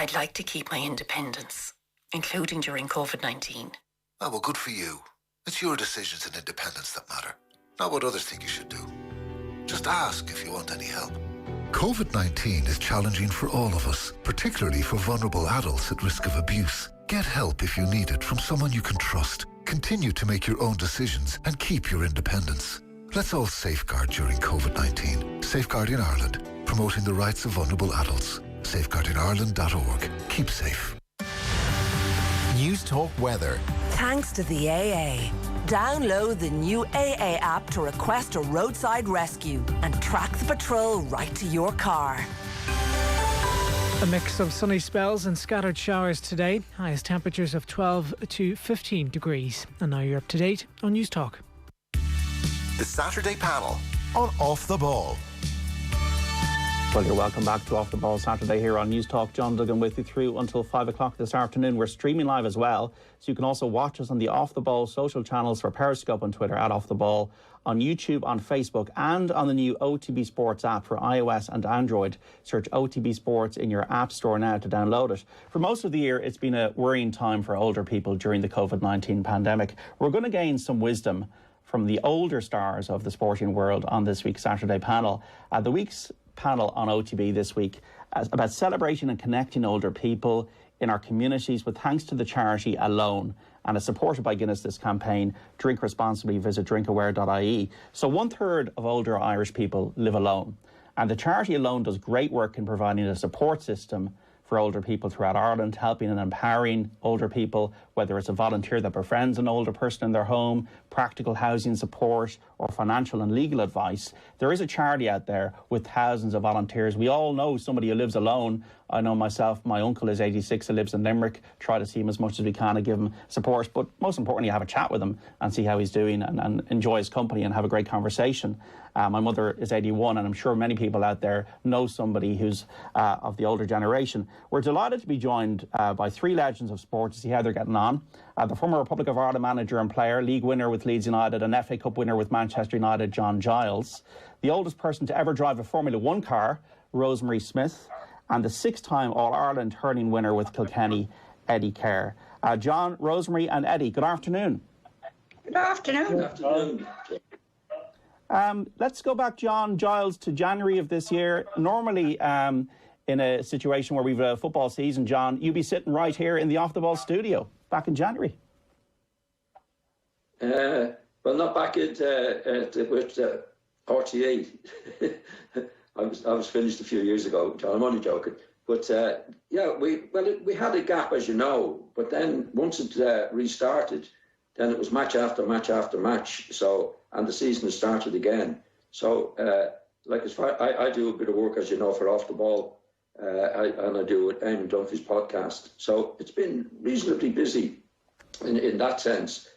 I'd like to keep my independence, including during Covid-19. Oh, well, good for you. It's your decisions and independence that matter, not what others think you should do. Just ask if you want any help. COVID-19 is challenging for all of us, particularly for vulnerable adults at risk of abuse. Get help if you need it from someone you can trust. Continue to make your own decisions and keep your independence. Let's all safeguard during COVID-19. Safeguarding Ireland, promoting the rights of vulnerable adults. Safeguardingireland.org. Keep safe. News Talk Weather. Thanks to the AA. Download the new AA app to request a roadside rescue and track the patrol right to your car. A mix of sunny spells and scattered showers today. Highest temperatures of 12 to 15 degrees. And now you're up to date on News Talk. The Saturday panel on Off the Ball. Well, you're welcome back to Off the Ball Saturday here on News Talk. John Duggan with you through until 5 o'clock this afternoon. We're streaming live as well, so you can also watch us on the Off the Ball social channels for Periscope on Twitter at Off the Ball, on YouTube, on Facebook, and on the new OTB Sports app for iOS and Android. Search OTB Sports in your app store now to download it. For most of the year, it's been a worrying time for older people during the COVID-19 pandemic. We're going to gain some wisdom from the older stars of the sporting world on this week's Saturday panel. The week's panel on OTB this week about celebrating and connecting older people in our communities with thanks to the charity Alone, and is supported by Guinness this campaign. Drink responsibly, visit drinkaware.ie. So 1/3 of older Irish people live alone, and the charity Alone does great work in providing a support system for older people throughout Ireland, helping and empowering older people, whether it's a volunteer that befriends an older person in their home, practical housing support, or financial and legal advice. There is a charity out there with thousands of volunteers. We all know somebody who lives alone. I know myself, my uncle is 86 and lives in Limerick. Try to see him as much as we can and give him support. But most importantly, have a chat with him and see how he's doing and enjoy his company and have a great conversation. My mother is 81, and I'm sure many people out there know somebody who's of the older generation. We're delighted to be joined by three legends of sport to see how they're getting on. The former Republic of Ireland manager and player, league winner with Leeds United and FA Cup winner with Manchester United, John Giles. The oldest person to ever drive a Formula 1 car, Rosemary Smith. And the 6-time All-Ireland hurling winner with Kilkenny, Eddie Keher. John, Rosemary and Eddie, good afternoon. Good afternoon. Good afternoon. Let's go back, John Giles, to January of this year. Normally, in a situation where we've a football season, John, you'd be sitting right here in the Off the Ball studio back in January. Well, not back with RTE. I was finished a few years ago, John. I'm only joking. But yeah, we had a gap, as you know. But then once it restarted, then it was match after match after match. So, and the season has started again. So, like as far I do a bit of work, as you know, for Off the Ball, and I do with Eamon Dunphy's podcast. So it's been reasonably busy in that sense,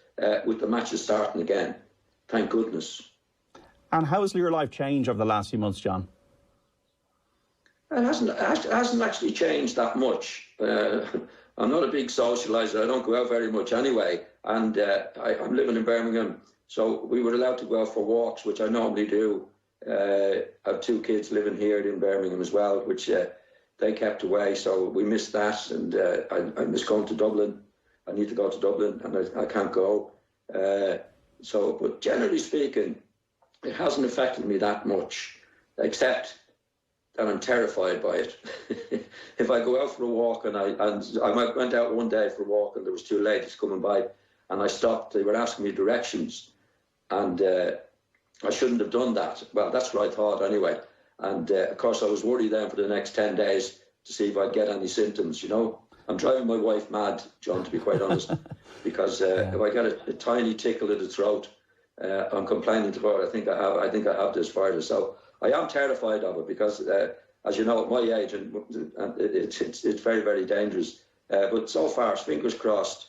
with the matches starting again. Thank goodness. And how has your life changed over the last few months, John? It hasn't actually changed that much. I'm not a big socialiser. I don't go out very much anyway. And I'm living in Birmingham, so we were allowed to go out for walks, which I normally do. I have two kids living here in Birmingham as well, which they kept away, so we missed that. And I miss going to Dublin. I need to go to Dublin, and I can't go. But generally speaking, it hasn't affected me that much, except that I'm terrified by it. If I go out for a walk, and I went out one day for a walk, and there was two ladies coming by, and I stopped. They were asking me directions, and I shouldn't have done that. Well, that's what I thought anyway. And of course, I was worried then for the next 10 days to see if I'd get any symptoms. You know, I'm driving my wife mad, John, to be quite honest, because if I get a tiny tickle in the throat, I'm complaining to her. I think I have this virus. So I am terrified of it because, as you know, at my age, and it's very, very dangerous. But so far, fingers crossed,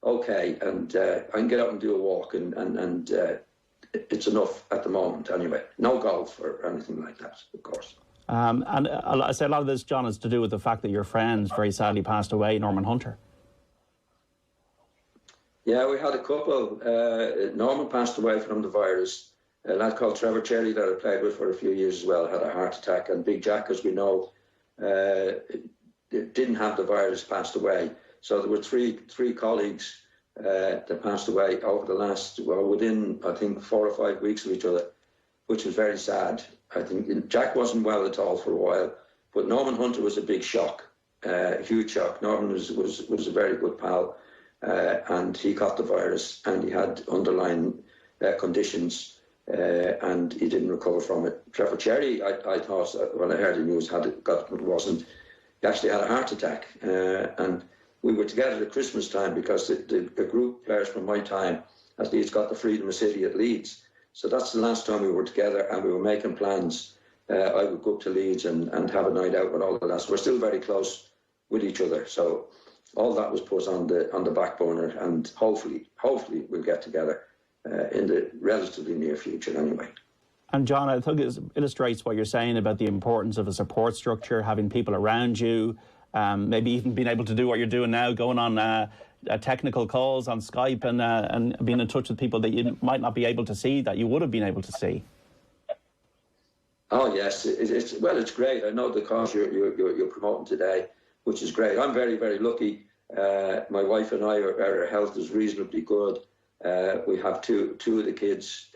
okay, and I can get out and do a walk, and it's enough at the moment anyway. No golf or anything like that, of course. And I say a lot of this, John, is to do with the fact that your friend very sadly passed away, Norman Hunter. Yeah, we had a couple. Norman passed away from the virus. A lad called Trevor Cherry that I played with for a few years as well had a heart attack. And Big Jack, as we know, didn't have the virus passed away. So there were three colleagues that passed away over the last, within, I think, 4 or 5 weeks of each other, which was very sad. I think Jack wasn't well at all for a while, but Norman Hunter was a big shock, huge shock. Norman was a very good pal, and he caught the virus, and he had underlying conditions, and he didn't recover from it. Trevor Cherry, I thought, when I heard the news, he actually had a heart attack, and we were together at Christmas time because the group players from my time at Leeds got the Freedom of City at Leeds. So that's the last time we were together, and we were making plans. I would go up to Leeds and have a night out with all of that. So we're still very close with each other. So all that was put on the back burner, and hopefully we'll get together in the relatively near future anyway. And John, I think it illustrates what you're saying about the importance of a support structure, having people around you, maybe even being able to do what you're doing now, going on technical calls on Skype and being in touch with people that you might not be able to see that you would have been able to see. Oh yes, it's great. I know the cause you're promoting today, which is great. I'm very, very lucky. My wife and I, our health is reasonably good. We have two of the kids.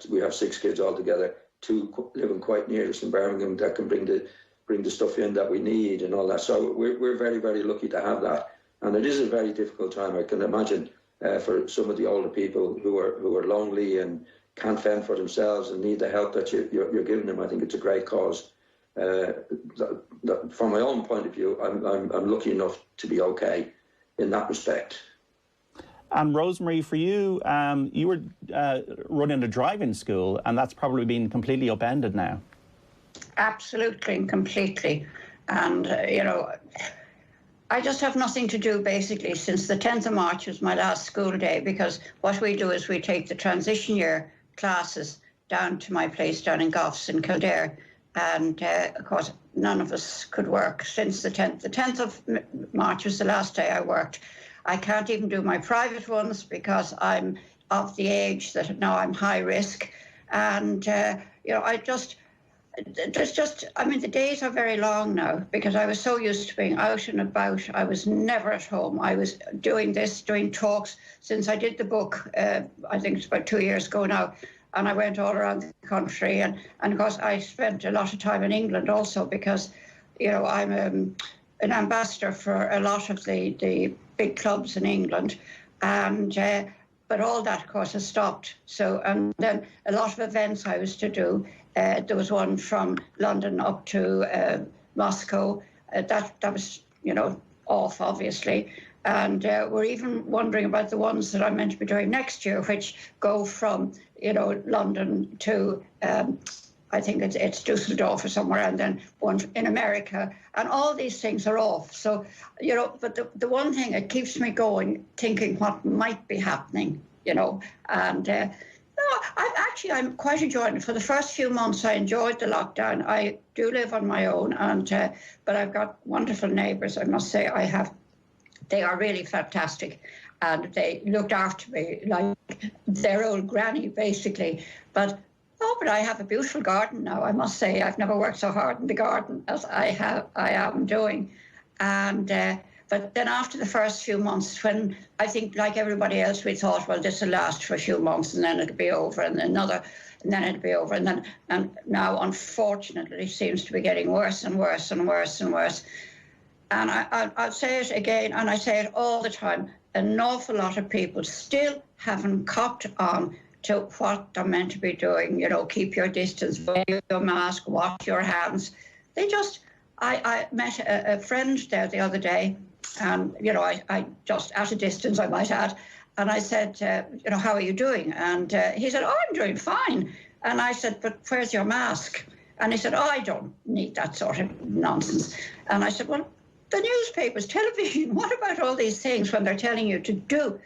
We have 6 kids altogether. 2 living quite near us in Birmingham that can bring the stuff in that we need and all that. So we're very, very lucky to have that. And it is a very difficult time, I can imagine, for some of the older people who are lonely and can't fend for themselves and need the help that you're giving them. I think it's a great cause. From my own point of view, I'm lucky enough to be okay in that respect. And Rosemary, for you, you were running a driving school, and that's probably been completely upended now. Absolutely and completely. And, I just have nothing to do, basically, since the 10th of March was my last school day, because what we do is we take the transition year classes down to my place down in Goffs in Kildare. And, of course, none of us could work since the 10th. The 10th of March was the last day I worked. I can't even do my private ones because I'm of the age that now I'm high risk. And, the days are very long now because I was so used to being out and about. I was never at home. I was doing talks since I did the book, I think it's about 2 years ago now. And I went all around the country. And of course, I spent a lot of time in England also because, I'm an ambassador for a lot of the big clubs in England. And but all that, of course, has stopped. So, and then a lot of events I was to do. There was one from London up to Moscow. That was, off, obviously. And we're even wondering about the ones that I'm meant to be doing next year, which go from, London to, I think it's Dusseldorf or somewhere, and then one in America. And all these things are off. So, but the one thing that keeps me going, thinking what might be happening, and I'm quite enjoying it. For the first few months, I enjoyed the lockdown. I do live on my own, but I've got wonderful neighbours, I must say. They are really fantastic, and they looked after me like their old granny, basically. But I have a beautiful garden now, I must say. I've never worked so hard in the garden as I am doing. And but then after the first few months, when I think, like everybody else, we thought, well, this will last for a few months and then it'll be over, and then it'll be over. And now, unfortunately, it seems to be getting worse and worse and worse and worse. And I'll say it again, and I say it all the time, an awful lot of people still haven't copped on to what they're meant to be doing. Keep your distance, wear your mask, wash your hands. I met a friend there the other day, and, I just at a distance, I might add, and I said, how are you doing? And he said, I'm doing fine. And I said, but where's your mask? And he said, I don't need that sort of nonsense. And I said, well, the newspapers, television, what about all these things when they're telling you to do?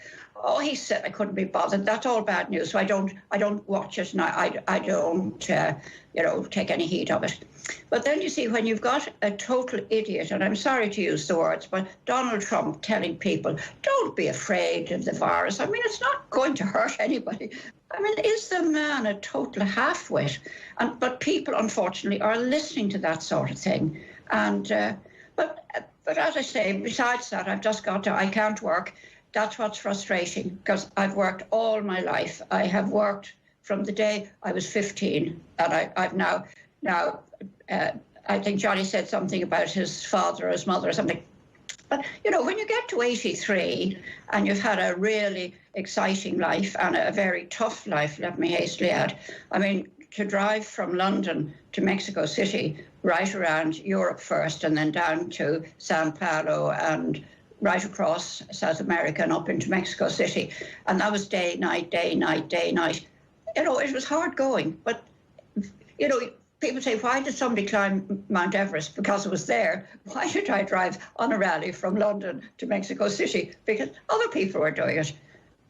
Oh, he said I couldn't be bothered. That's all bad news. So I don't watch it, and I don't, take any heed of it. But then you see, when you've got a total idiot, and I'm sorry to use the words, but Donald Trump telling people, don't be afraid of the virus. I mean, it's not going to hurt anybody. I mean, is the man a total half-wit? But people, unfortunately, are listening to that sort of thing. And but but as I say, besides that, I can't work. That's what's frustrating, because I've worked all my life. I have worked from the day I was 15, and I've now, I think Johnny said something about his father or his mother or something. But, when you get to 83 and you've had a really exciting life and a very tough life, let me hastily add, I mean, to drive from London to Mexico City, right around Europe first, and then down to Sao Paulo and right across South America and up into Mexico City. And that was day, night, day, night, day, night. It was hard going. But, people say, why did somebody climb Mount Everest? Because it was there. Why did I drive on a rally from London to Mexico City? Because other people were doing it.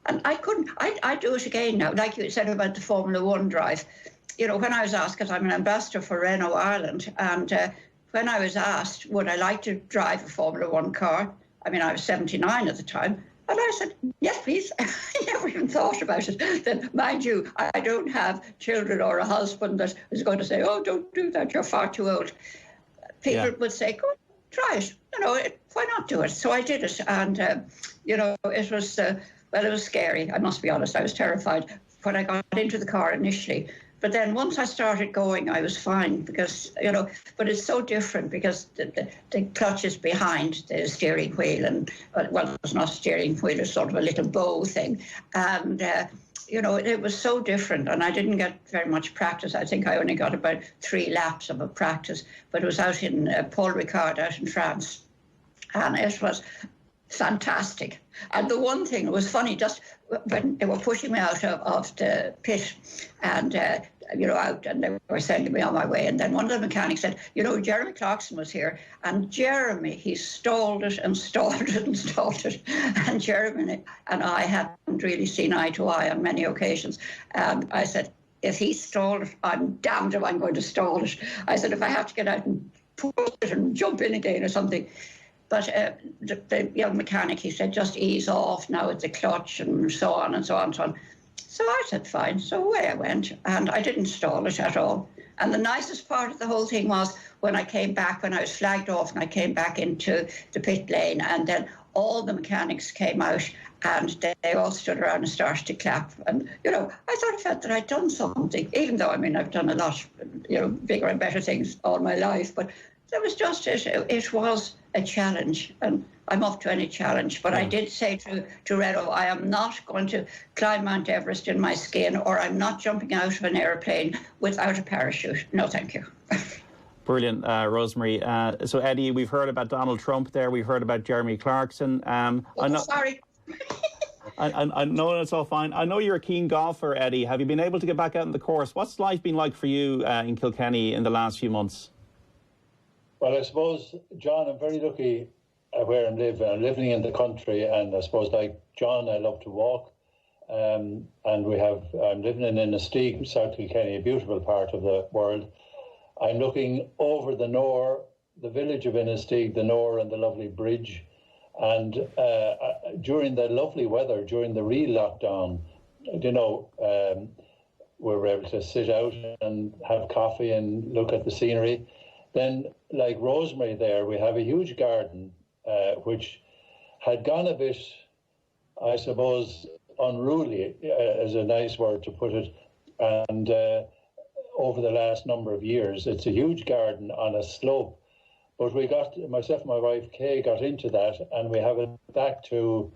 And I couldn't. I'd do it again now. Like you said about the Formula One drive. When I was asked, because I'm an ambassador for Renault Ireland, and when I was asked, would I like to drive a Formula One car? I mean, I was 79 at the time. And I said, yes, please. I never even thought about it. Then, mind you, I don't have children or a husband that is going to say, oh, don't do that, you're far too old. People would say, go try it. Why not do it? So I did it. And, it was, it was scary. I must be honest. I was terrified when I got into the car initially. But then once I started going, I was fine because, but it's so different because the clutch is behind the steering wheel and, well, it's not a steering wheel, it's sort of a little bow thing. And, it was so different and I didn't get very much practice. I think I only got about 3 laps of a practice, but it was out in Paul Ricard out in France. And it was fantastic. And the one thing, it was funny, just when they were pushing me out of the pit and, out, and they were sending me on my way. And then one of the mechanics said, Jeremy Clarkson was here. And Jeremy, he stalled it and stalled it and stalled it. And Jeremy and I hadn't really seen eye to eye on many occasions. And I said, if he stalled it, I'm damned if I'm going to stall it. I said, if I have to get out and pull it and jump in again or something. But the young mechanic, he said, just ease off now with the clutch and so on and so on and so on. So I said, fine. So away I went, and I didn't stall it at all. And the nicest part of the whole thing was when I came back, when I was flagged off and I came back into the pit lane, and then all the mechanics came out and they all stood around and started to clap. And, I sort of felt that I'd done something, even though, I've done a lot, bigger and better things all my life. But that was just it. It was a challenge, and I'm up to any challenge. But I did say to Renault, I am not going to climb Mount Everest in my skin, or I'm not jumping out of an airplane without a parachute. No, thank you. Brilliant, Rosemary. So, Eddie, we've heard about Donald Trump there. We've heard about Jeremy Clarkson. Sorry. I know that's all fine. I know you're a keen golfer, Eddie. Have you been able to get back out on the course? What's life been like for you in Kilkenny in the last few months? Well, I suppose, John, I'm very lucky where I'm living. I'm living in the country, and I suppose, like John, I love to walk. And I'm living in Innisteag, South Kilkenny, a beautiful part of the world. I'm looking over the Nore, the village of Innisteag, the Nore, and the lovely bridge. And during the lovely weather, during the real lockdown, we were able to sit out and have coffee and look at the scenery. Then, like Rosemary there, we have a huge garden, which had gone a bit, I suppose, unruly, is a nice word to put it. And over the last number of years, it's a huge garden on a slope. But myself and my wife, Kay, got into that, and we have it back to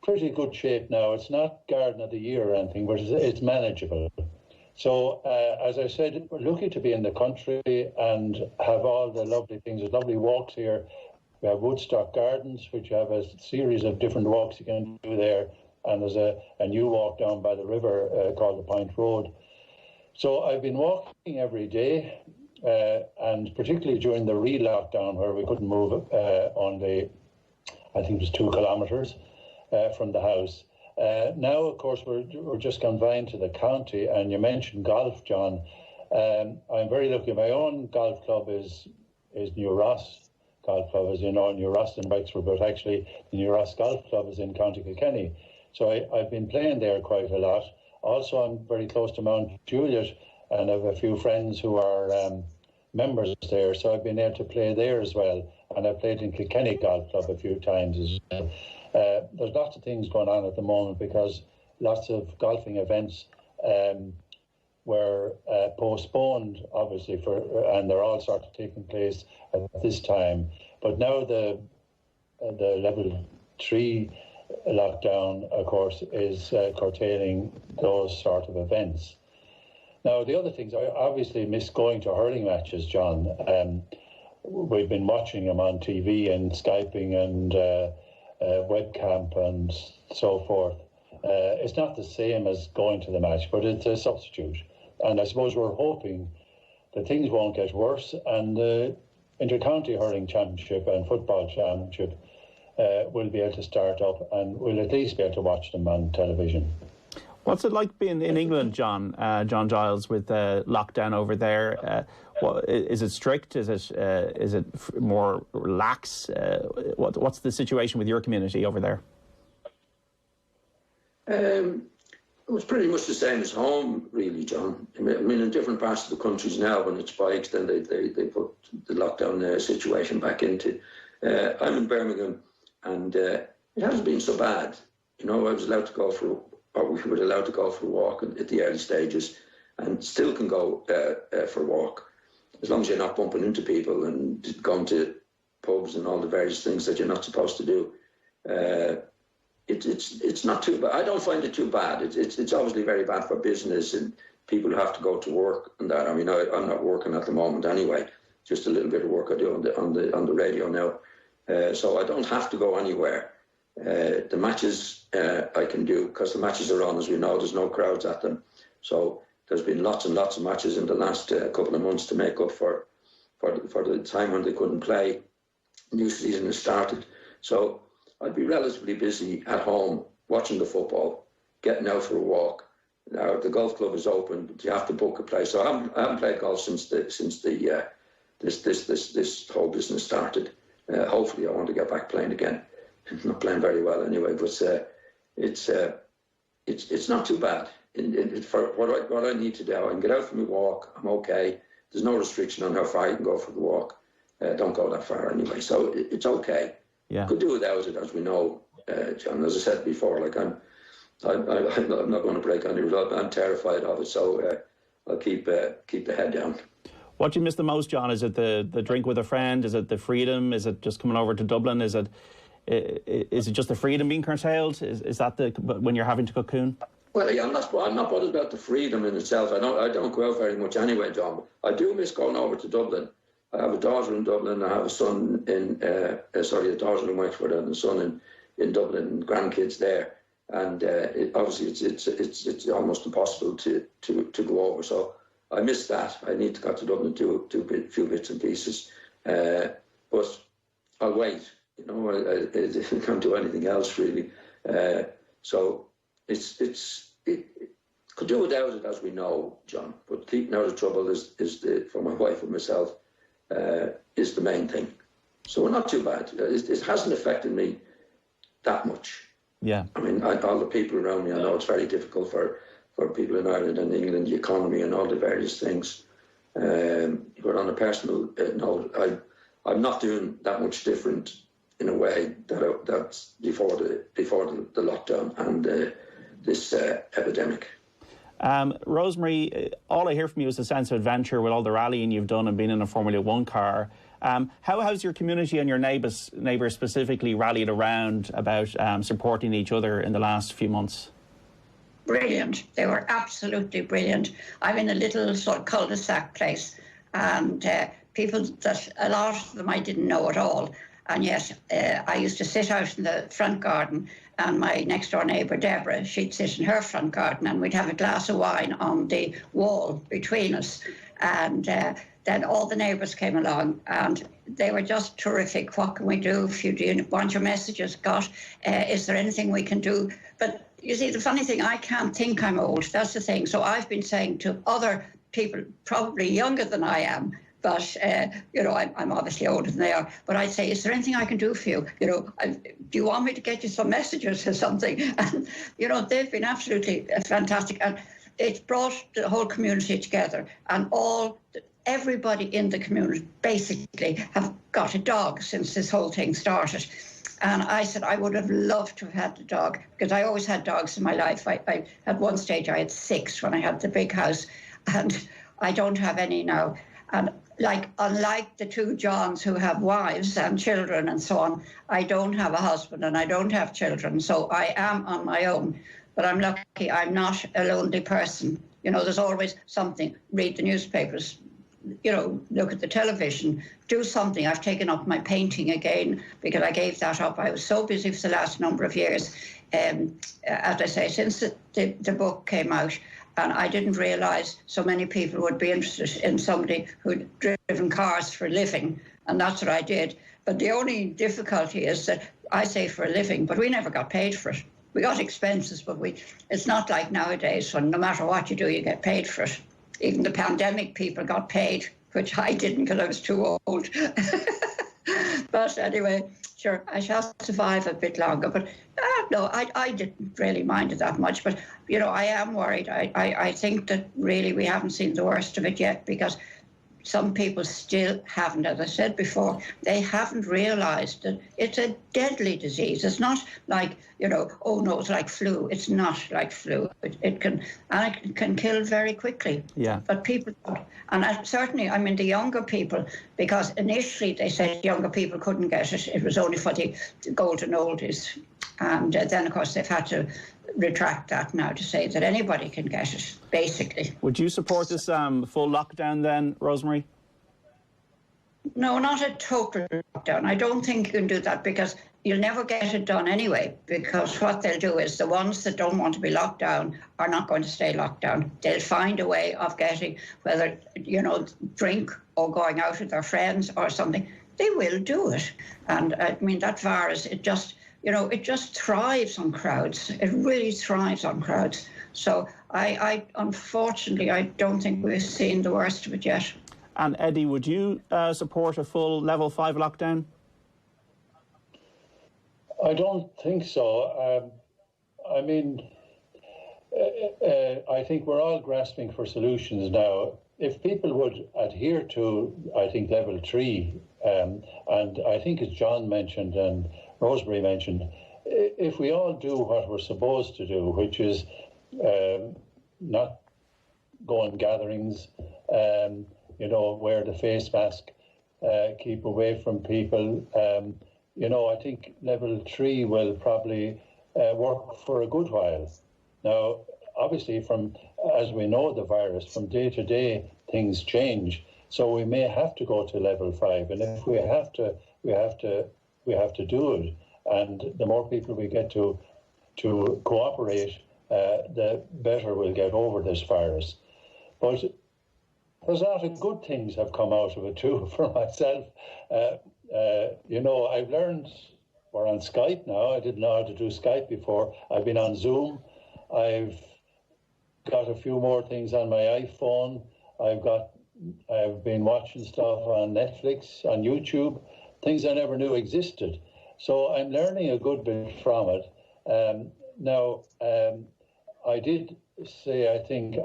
pretty good shape now. It's not garden of the year or anything, but it's manageable. So, as I said, we're lucky to be in the country and have all the lovely things. There's lovely walks here. We have Woodstock Gardens, which have a series of different walks you can do there. And there's a new walk down by the river called the Point Road. So I've been walking every day, and particularly during the real lockdown where we couldn't move I think it was 2 kilometres from the house. Now, of course, we're just confined to the county, and you mentioned golf, John. I'm very lucky. My own golf club is New Ross Golf Club, as you know, New Ross in Wexford, but actually the New Ross Golf Club is in County Kilkenny. So I've been playing there quite a lot. Also, I'm very close to Mount Juliet, and I have a few friends who are members there, so I've been able to play there as well. and I played in Kilkenny Golf Club a few times as well. There's lots of things going on at the moment because lots of golfing events were postponed, obviously, and they're all sort of taking place at this time. But now the level 3 lockdown, of course, is curtailing those sort of events. Now, the other things, I obviously miss going to hurling matches, John. We've been watching them on TV and Skyping and webcam and so forth. It's not the same as going to the match, but it's a substitute. And I suppose we're hoping that things won't get worse, and the Inter-County Hurling Championship and Football Championship will be able to start up, and we'll at least be able to watch them on television. What's it like being in England, John Giles, with lockdown over there? Is it strict? Is it more lax? What's the situation with your community over there? It was pretty much the same as home, really, John. I mean, in different parts of the countries now, when it spikes, then they put the lockdown situation back into. I'm in Birmingham, and it hasn't been so bad. You know, I was allowed to go we were allowed to go for a walk at the early stages, and still can go for a walk, as long as you're not bumping into people and going to pubs and all the various things that you're not supposed to do. It's not too bad. I don't find it too bad. It's obviously very bad for business and people who have to go to work and that. I mean, I'm not working at the moment anyway. Just a little bit of work I do on the radio now, so I don't have to go anywhere. The matches I can do, because the matches are on, as we know. There's no crowds at them, so there's been lots and lots of matches in the last couple of months to make up for the time when they couldn't play. New season has started, so I'd be relatively busy at home watching the football, getting out for a walk. Now the golf club is open, but you have to book a place. So I haven't played golf since this whole business started. Hopefully, I want to get back playing again. I'm not playing very well anyway, but it's not too bad. For what I need to do, I can get out for my walk. I'm okay. There's no restriction on how far you can go for the walk. Don't go that far anyway, so it's okay. Yeah. Could do without it, as we know, John. As I said before, like I'm not going to break any rules. I'm terrified of it, so I'll keep the head down. What do you miss the most, John? Is it the drink with a friend? Is it the freedom? Is it just coming over to Dublin? Is it just the freedom being curtailed? Is that when you're having to cocoon? Well, yeah, I'm not bothered about the freedom in itself. I don't go out very much anyway, John. I do miss going over to Dublin. I have a daughter in Dublin. I have a son a daughter in Wexford and a son in Dublin, and grandkids there. And obviously, it's almost impossible to go over. So I miss that. I need to go to Dublin to do a few bits and pieces. But I'll wait. You know, I can't do anything else really. So it could do without it, as we know, John. But keeping out of trouble is for my wife and myself. Is the main thing. So we're not too bad. It hasn't affected me that much. Yeah. I mean, all the people around me, I know it's very difficult for people in Ireland and England, the economy and all the various things. But on a personal note, I'm not doing that much different in a way that's before the lockdown and this epidemic. Rosemary, all I hear from you is a sense of adventure with all the rallying you've done and being in a Formula One car. How has your community and your neighbours specifically rallied around about supporting each other in the last few months? Brilliant. They were absolutely brilliant. I'm in a little sort of cul-de-sac place, and people that a lot of them I didn't know at all. And yet I used to sit out in the front garden, and my next door neighbour, Deborah, she'd sit in her front garden, and we'd have a glass of wine on the wall between us. And then all the neighbours came along, and they were just terrific. What can we do? Do you want your messages got? Is there anything we can do? But you see, the funny thing, I can't think I'm old. That's the thing. So I've been saying to other people, probably younger than I am, but, I'm obviously older than they are. But I'd say, is there anything I can do for you? Do you want me to get you some messages or something? And, they've been absolutely fantastic. And it's brought the whole community together, and everybody in the community basically have got a dog since this whole thing started. And I said I would have loved to have had a dog, because I always had dogs in my life. I at one stage I had 6 when I had the big house, and I don't have any now. And unlike the 2 Johns who have wives and children and so on, I don't have a husband and I don't have children, so I am on my own. But I'm lucky I'm not a lonely person. There's always something. Read the newspapers, look at the television, do something. I've taken up my painting again because I gave that up. I was so busy for the last number of years, as I say, since the book came out. And I didn't realise so many people would be interested in somebody who'd driven cars for a living. And that's what I did. But the only difficulty is that I say for a living, but we never got paid for it. We got expenses, but it's not like nowadays when no matter what you do, you get paid for it. Even the pandemic people got paid, which I didn't because I was too old. But anyway, sure, I shall survive a bit longer. But no, I didn't really mind it that much. But, I am worried. I think that really we haven't seen the worst of it yet, because some people still haven't, as I said before, they haven't realised that it's a deadly disease. It's not like, oh no, it's like flu. It's not like flu. It can kill very quickly. Yeah. But people don't. And certainly, the younger people, because initially they said younger people couldn't get it. It was only for the golden oldies. And then, of course, they've had to retract that now to say that anybody can get it, basically. Would you support this full lockdown then, Rosemary? No, not a total lockdown. I don't think you can do that, because you'll never get it done anyway, because what they'll do is the ones that don't want to be locked down are not going to stay locked down. They'll find a way of getting, whether, drink or going out with their friends or something. They will do it. And that virus, it just thrives on crowds. It really thrives on crowds. So I unfortunately, I don't think we've seen the worst of it yet. And Eddie, would you support a full level 5 lockdown? I don't think so. I think we're all grasping for solutions now. If people would adhere to, I think, level 3, and I think as John mentioned and Rosemary mentioned, if we all do what we're supposed to do, which is not go on gatherings, wear the face mask, keep away from people, I think level 3 will probably work for a good while. Now, obviously, as we know the virus, from day to day, things change. So we may have to go to level 5. And if we have to, we have to do it. And the more people we get to cooperate, the better we'll get over this virus. But there's a lot of good things have come out of it too for myself. I've learned, we're on Skype now. I didn't know how to do Skype before. I've been on Zoom. I've got a few more things on my iPhone. I've been watching stuff on Netflix, on YouTube, things I never knew existed. So I'm learning a good bit from it. Now, I did say, I think,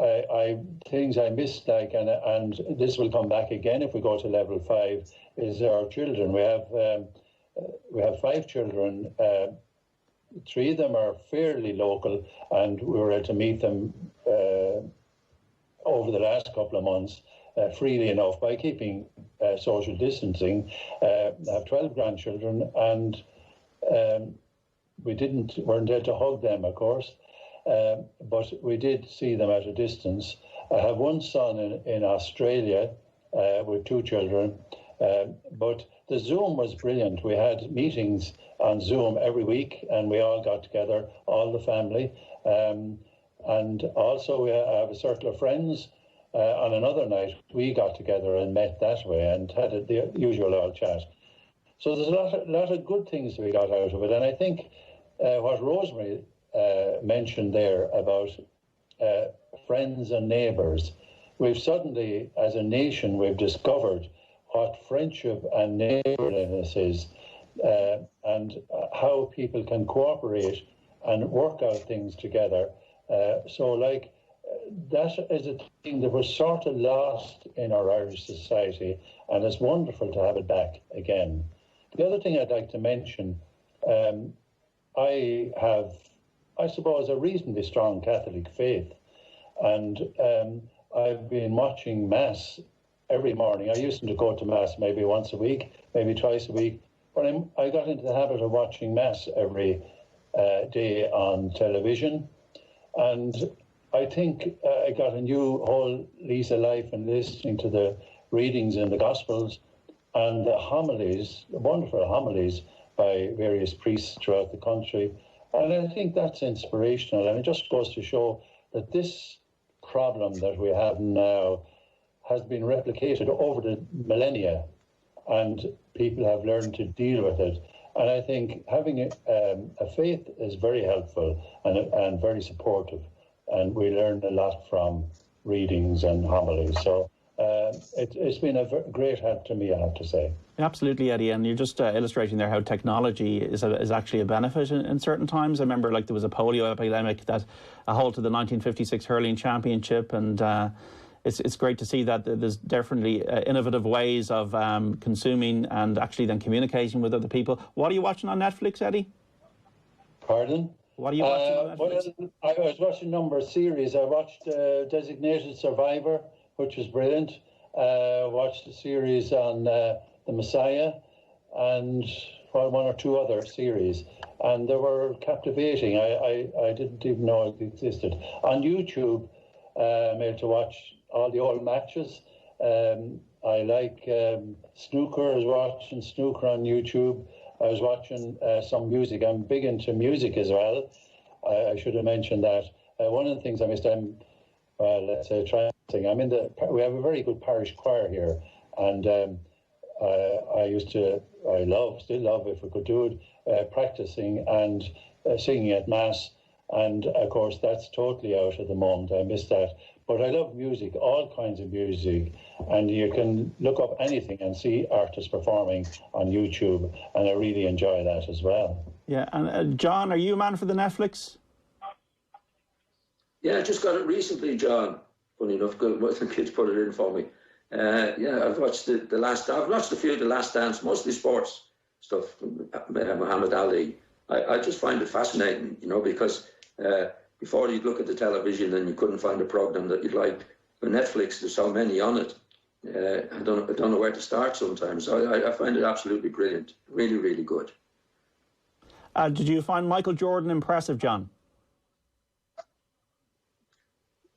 things I missed, and this will come back again if we go to level 5, is our children. We have 5 children. 3 of them are fairly local, and we were able to meet them over the last couple of months freely enough by keeping social distancing. I have 12 grandchildren, and we weren't able to hug them, of course, but we did see them at a distance. I have one son in Australia with 2 children, but the Zoom was brilliant. We had meetings on Zoom every week, and we all got together, all the family. And also we have a circle of friends. On another night, we got together and met that way and had the usual old chat. So there's a lot of good things we got out of it. And I think what Rosemary mentioned there about friends and neighbours, we've suddenly, as a nation, we've discovered what friendship and neighbourliness is, and how people can cooperate and work out things together. So like that is a thing that was sort of lost in our Irish society, and it's wonderful to have it back again. The other thing I'd like to mention, I have, I suppose, a reasonably strong Catholic faith, and I've been watching Mass every morning. I used to go to Mass maybe once a week, maybe twice a week, but I got into the habit of watching Mass every day on television, and I think I got a new whole lease of life in listening to the readings in the Gospels and the homilies, the wonderful homilies by various priests throughout the country. And I think that's inspirational, and it just goes to show that this problem that we have now has been replicated over the millennia, and people have learned to deal with it. And I think having a faith is very helpful and very supportive, and we learn a lot from readings and homilies. So it's been a great help to me, I have to say. Absolutely, Eddie, and you're just illustrating there how technology is actually a benefit in certain times. I remember, like, there was a polio epidemic that halted the 1956 hurling championship, and it's great to see that there's definitely innovative ways of consuming and actually then communicating with other people. What are you watching on Netflix, Eddie? Pardon? What are you watching on Netflix? Well, I was watching a number of series. I watched Designated Survivor, which was brilliant. Watched a series on The Messiah, and one or two other series, and they were captivating. I didn't even know it existed. On YouTube, I'm able to watch all the old matches. I like snooker. I was watching snooker on YouTube. I was watching some music. I'm big into music as well. I should have mentioned that. One of the things I missed, let's say, trying to sing. We have a very good parish choir here, and still love, if we could do it, practicing and singing at Mass. And of course, that's totally out at the moment. I miss that. But I love music, all kinds of music. And you can look up anything and see artists performing on YouTube. And I really enjoy that as well. Yeah. And John, are you a man for the Netflix? Yeah, I just got it recently, John. Funny enough, the kids put it in for me. I've watched I've watched a few of The Last Dance, mostly sports stuff from Muhammad Ali. I just find it fascinating, because before you'd look at the television and you couldn't find a program that you'd like. With Netflix, there's so many on it. I don't know where to start sometimes. I find it absolutely brilliant. Really, really good. Did you find Michael Jordan impressive, John?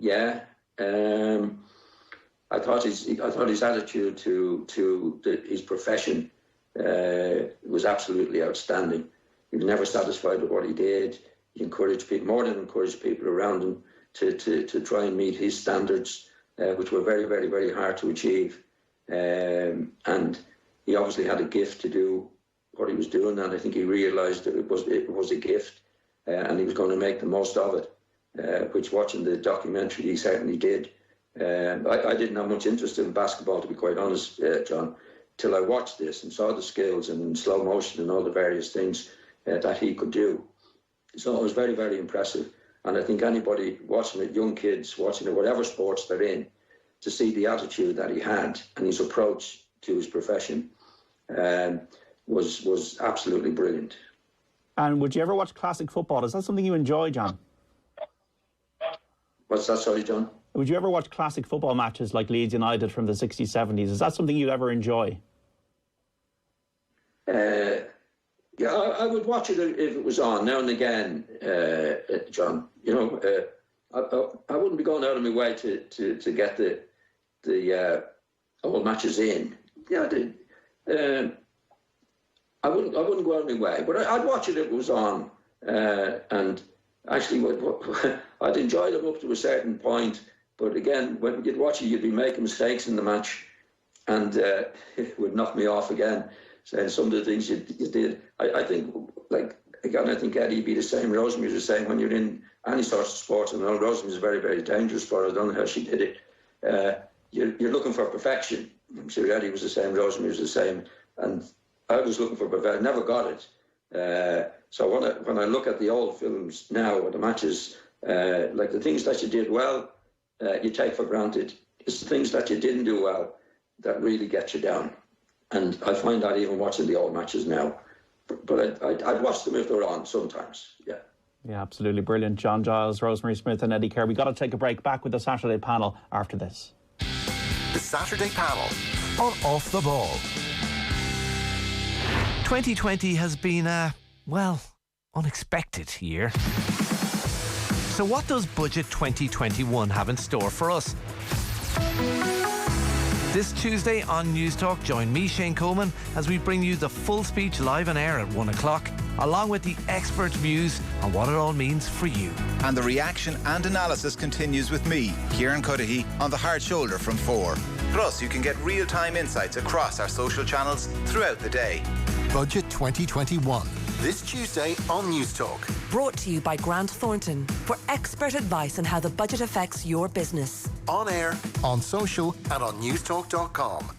Yeah. I thought his attitude to his profession was absolutely outstanding. He was never satisfied with what he did. He encouraged people, more than encouraged people around him to try and meet his standards, which were very, very, very hard to achieve. And he obviously had a gift to do what he was doing, and I think he realised that it was a gift, and he was going to make the most of it. Which, watching the documentary, he certainly did. I didn't have much interest in basketball, to be quite honest, John, till I watched this and saw the skills and slow motion and all the various things that he could do. So it was very, very impressive. And I think anybody watching it, young kids watching it, whatever sports they're in, to see the attitude that he had and his approach to his profession was absolutely brilliant. And would you ever watch classic football? Is that something you enjoy, John? What's that, sorry, John? Would you ever watch classic football matches like Leeds United from the 60s, 70s? Is that something you'd ever enjoy? Yeah, I would watch it if it was on now and again, John. I wouldn't be going out of my way to get the old matches in. Yeah, I wouldn't go out of my way, but I'd watch it if it was on. And actually, I'd enjoy them up to a certain point. But again, when you'd watch it, you'd be making mistakes in the match, and it would knock me off again. And some of the things you did, I think, like, again, I think Eddie be the same. Rosemary was the same. When you're in any sort of sports, and I know Rosemary is very, very dangerous for it. I don't know how she did it. You're looking for perfection. I'm sure Eddie was the same. Rosemary was the same. And I was looking for perfection. I never got it. So when I look at the old films now, or the matches, like the things that you did well, you take for granted. It's the things that you didn't do well that really get you down. And I find that even watching the old matches now. But I'd watch them if they're on sometimes, yeah. Yeah, absolutely brilliant. John Giles, Rosemary Smith and Eddie Keher. We've got to take a break. Back with the Saturday panel after this. The Saturday panel on Off the Ball. 2020 has been a, well, unexpected year. So what does Budget 2021 have in store for us? This Tuesday on News Talk, join me, Shane Coleman, as we bring you the full speech live on air at 1 o'clock, along with the expert views on what it all means for you. And the reaction and analysis continues with me, Kieran Cuddihy, on The Hard Shoulder from 4. Plus, you can get real-time insights across our social channels throughout the day. Budget 2021. This Tuesday on News Talk. Brought to you by Grant Thornton for expert advice on how the budget affects your business. On air, on social and on newstalk.com.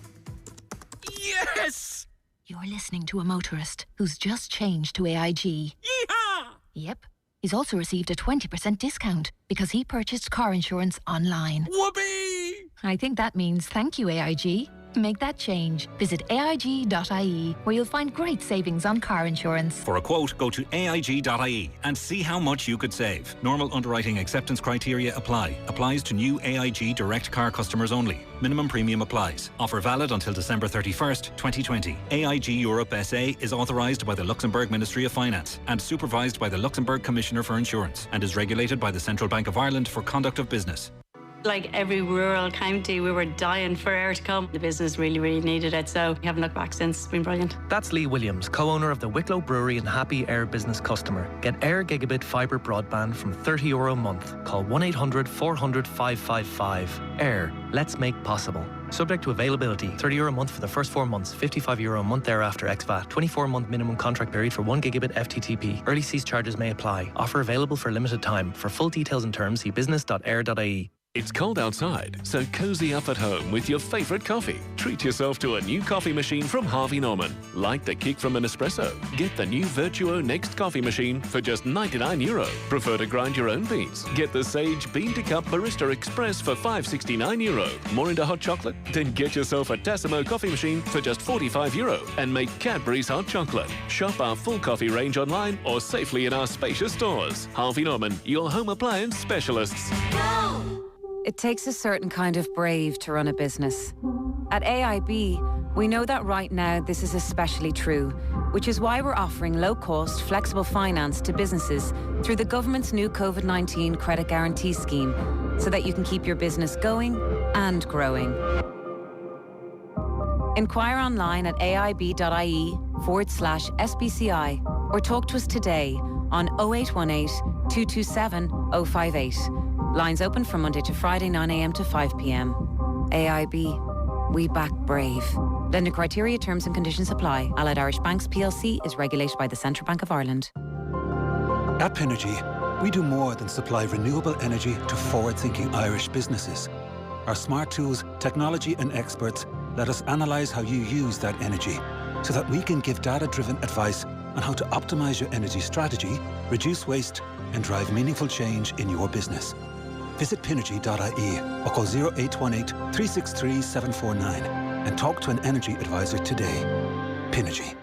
Yes! You're listening to a motorist who's just changed to AIG. Yeehaw! Yep. He's also received a 20% discount because he purchased car insurance online. Whoopee! I think that means thank you, AIG. Make that change. Visit AIG.ie, where you'll find great savings on car insurance. For a quote, go to AIG.ie and see how much you could save. Normal underwriting acceptance criteria apply. Applies to new AIG direct car customers only. Minimum premium applies. Offer valid until December 31st, 2020. AIG Europe SA is authorised by the Luxembourg Ministry of Finance and supervised by the Luxembourg Commissioner for Insurance and is regulated by the Central Bank of Ireland for conduct of business. Like every rural county, we were dying for air to come. The business really needed it, so we haven't looked back since. It's been brilliant. That's Lee Williams, co-owner of the Wicklow Brewery and happy Air business customer. Get Air Gigabit fibre broadband from €30 a month. Call 1-800-400-555. Air, let's make possible. Subject to availability. €30 a month for the first 4 months. €55 a month thereafter ex-VAT. 24-month minimum contract period for 1 gigabit FTTP. Early cease charges may apply. Offer available for limited time. For full details and terms, see business.air.ie. It's cold outside, so cozy up at home with your favourite coffee. Treat yourself to a new coffee machine from Harvey Norman. Like the kick from an espresso? Get the new Virtuo Next coffee machine for just €99. Prefer to grind your own beans? Get the Sage Bean to Cup Barista Express for €569. More into hot chocolate? Then get yourself a Tassimo coffee machine for just €45 and make Cadbury's hot chocolate. Shop our full coffee range online or safely in our spacious stores. Harvey Norman, your home appliance specialists. Go! It takes a certain kind of brave to run a business. At AIB, we know that right now this is especially true, which is why we're offering low-cost, flexible finance to businesses through the government's new Covid-19 credit guarantee scheme, so that you can keep your business going and growing. Inquire online at aib.ie/SBCI or talk to us today on 0818 227 058. Lines open from Monday to Friday, 9 a.m. to 5 p.m. AIB, we back brave. Lending criteria, terms and conditions apply. Allied Irish Banks plc is regulated by the Central Bank of Ireland. At Pinergy, we do more than supply renewable energy to forward-thinking Irish businesses. Our smart tools, technology and experts let us analyse how you use that energy so that we can give data-driven advice on how to optimise your energy strategy, reduce waste and drive meaningful change in your business. Visit pinergy.ie or call 0818 363 749 and talk to an energy advisor today. Pinergy.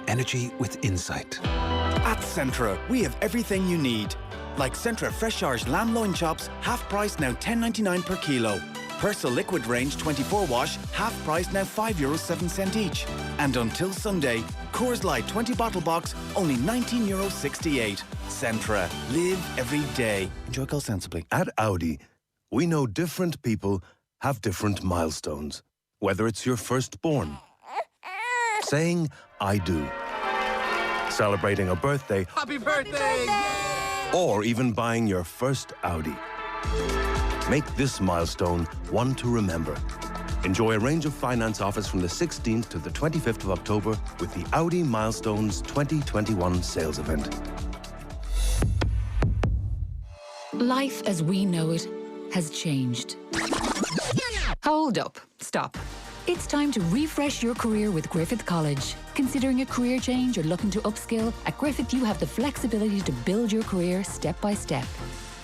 Energy with insight. At Centra, we have everything you need. Like Centra Fresh Irish Lamb Loin Chops, half price now €10.99 per kilo. Persil Liquid Range 24 wash, half price now €5.07 each. And until Sunday, Coors Light 20 bottle box, only €19.68. Centra. Live every day. Enjoy alcohol sensibly. At Audi, we know different people have different milestones. Whether it's your firstborn, saying I do, celebrating a birthday, Happy birthday! or even buying your first Audi. Make this milestone one to remember. Enjoy a range of finance offers from the 16th to the 25th of October with the Audi Milestones 2021 sales event. Life as we know it has changed. Hold up. Stop. It's time to refresh your career with Griffith College. Considering a career change or looking to upskill, at Griffith you have the flexibility to build your career step by step.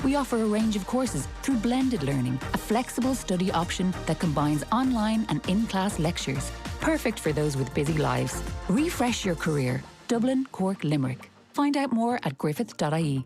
We offer a range of courses through blended learning, a flexible study option that combines online and in-class lectures. Perfect for those with busy lives. Refresh your career. Dublin, Cork, Limerick. Find out more at griffith.ie.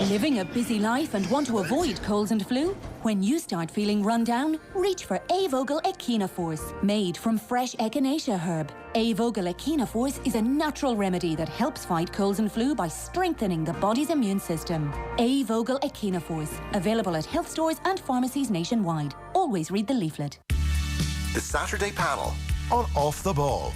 Living a busy life and want to avoid colds and flu? When you start feeling run down, reach for Avogel Echinaforce, made from fresh echinacea herb. Avogel Echinaforce is a natural remedy that helps fight colds and flu by strengthening the body's immune system. Avogel Echinaforce, available at health stores and pharmacies nationwide. Always read the leaflet. The Saturday panel on Off the Ball.